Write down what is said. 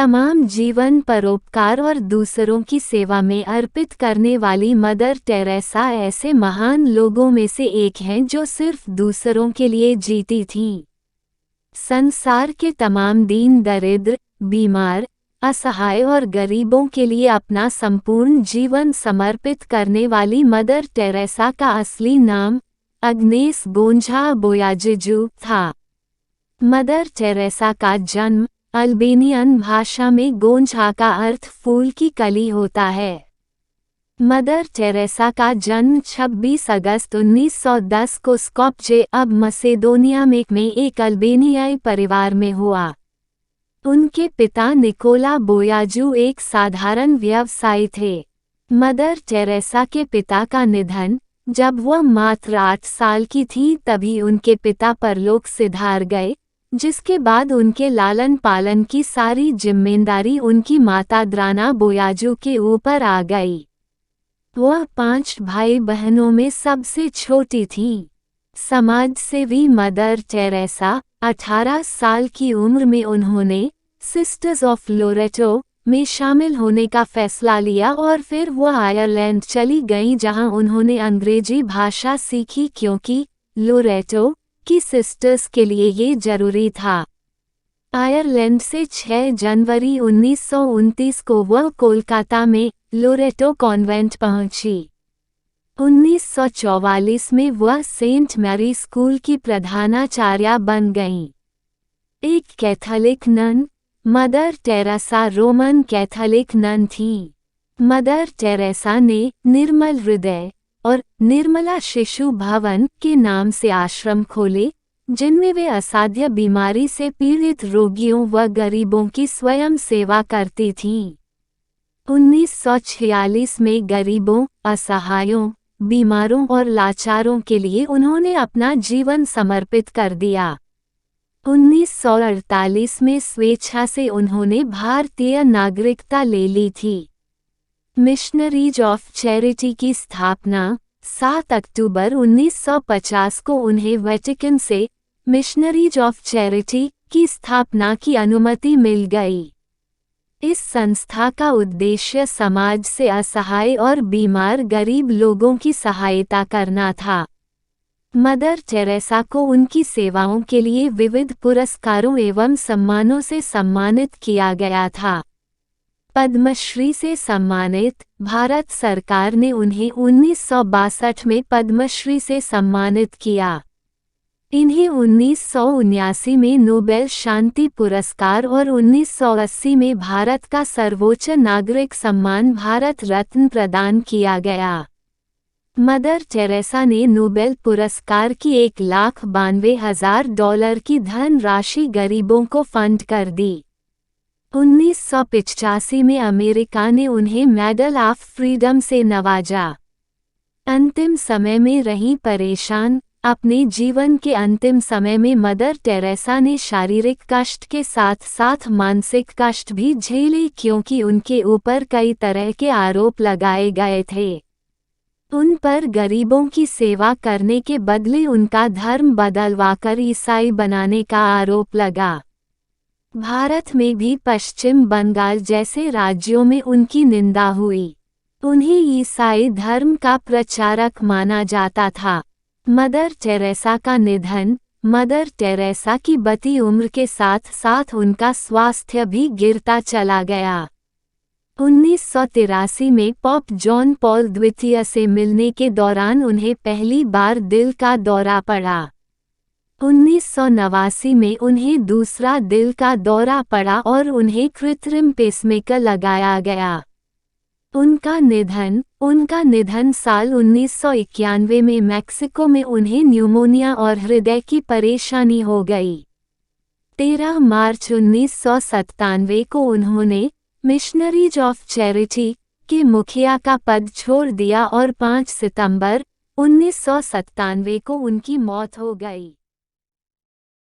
तमाम जीवन परोपकार और दूसरों की सेवा में अर्पित करने वाली मदर टेरेसा ऐसे महान लोगों में से एक हैं जो सिर्फ दूसरों के लिए जीती थीं। संसार के तमाम दीन दरिद्र, बीमार, असहाय और गरीबों के लिए अपना संपूर्ण जीवन समर्पित करने वाली मदर टेरेसा का असली नाम अग्नेस गोंझा बोयाजेजू था। मदर टेरेसा का जन्म अल्बेनियन भाषा में गोंझा का अर्थ फूल की कली होता है। मदर टेरेसा का जन्म 26 अगस्त 1910 को स्कोप्जे अब मसेडोनिया में एक अल्बेनियाई परिवार में हुआ। उनके पिता निकोला बोयाजू एक साधारण व्यवसायी थे। मदर टेरेसा के पिता का निधन जब वह मात्र 8 साल की थी तभी उनके पिता परलोक सिधार गए, जिसके बाद उनके लालन पालन की सारी जिम्मेदारी उनकी माता द्राना बोयाजू के ऊपर आ गई। वह 5 भाई बहनों में सबसे छोटी थी। समाज सेवी मदर टेरेसा 18 साल की उम्र में उन्होंने सिस्टर्स ऑफ लोरेटो में शामिल होने का फैसला लिया और फिर वह आयरलैंड चली गईं जहां उन्होंने अंग्रेजी भाषा सीखी क्योंकि लोरेटो की सिस्टर्स के लिए ये जरूरी था। आयरलैंड से 6 जनवरी 1929 को वह कोलकाता में लोरेटो कॉन्वेंट पहुंची। 1944 में वह सेंट मैरी स्कूल की प्रधानाचार्या बन गईं। एक Catholic nun, Mother Teresa Roman Catholic nun थीं। मदर टेरेसा ने निर्मल हृदय और निर्मला शिशु भवन के नाम से आश्रम खोले, जिनमें वे असाध्य बीमारी से पीड़ित रोगियों व गरीबों की स्वयं सेवा करती थीं। 1946 में गरीबों, असहायों, बीमारों और लाचारों के लिए उन्होंने अपना जीवन समर्पित कर दिया। 1948 में स्वेच्छा से उन्होंने भारतीय नागरिकता ले ली थी। मिशनरीज ऑफ चैरिटी की स्थापना 7 अक्टूबर 1950 को उन्हें वेटिकन से मिशनरीज ऑफ चैरिटी की स्थापना की अनुमति मिल गई। इस संस्था का उद्देश्य समाज से असहाय और बीमार गरीब लोगों की सहायता करना था। मदर टेरेसा को उनकी सेवाओं के लिए विविध पुरस्कारों एवं सम्मानों से सम्मानित किया गया था। पद्मश्री से सम्मानित भारत सरकार ने उन्हें 1962 में पद्मश्री से सम्मानित किया। इन्हें 1979 में नोबेल शांति पुरस्कार और 1980 में भारत का सर्वोच्च नागरिक सम्मान भारत रत्न प्रदान किया गया। मदर टेरेसा ने नोबेल पुरस्कार की $1,92,000 की धनराशि गरीबों को फंड कर दी। 1985 में अमेरिका ने उन्हें मेडल ऑफ फ्रीडम से नवाजा। अंतिम समय में रही परेशान, अपने जीवन के अंतिम समय में मदर टेरेसा ने शारीरिक कष्ट के साथ साथ मानसिक कष्ट भी झेले क्योंकि उनके ऊपर कई तरह के आरोप लगाए गए थे। उन पर गरीबों की सेवा करने के बदले उनका धर्म बदलवाकर ईसाई बनाने का आरोप लगा। भारत में भी पश्चिम बंगाल जैसे राज्यों में उनकी निंदा हुई। उन्हें ईसाई धर्म का प्रचारक माना जाता था। मदर टेरेसा का निधन, मदर टेरेसा की बढ़ती उम्र के साथ साथ उनका स्वास्थ्य भी गिरता चला गया। 1983 में पॉप जॉन पॉल द्वितीय से मिलने के दौरान उन्हें पहली बार दिल का दौरा पड़ा। 1989 में उन्हें दूसरा दिल का दौरा पड़ा और उन्हें कृत्रिम पेसमेकर लगाया गया। उनका निधन साल 1991 में मैक्सिको में उन्हें न्यूमोनिया और हृदय की परेशानी हो गई। 13 मार्च 1997 को उन्होंने मिशनरीज ऑफ चैरिटी के मुखिया का पद छोड़ दिया और 5 सितंबर 1997 को उनकी मौत हो गई।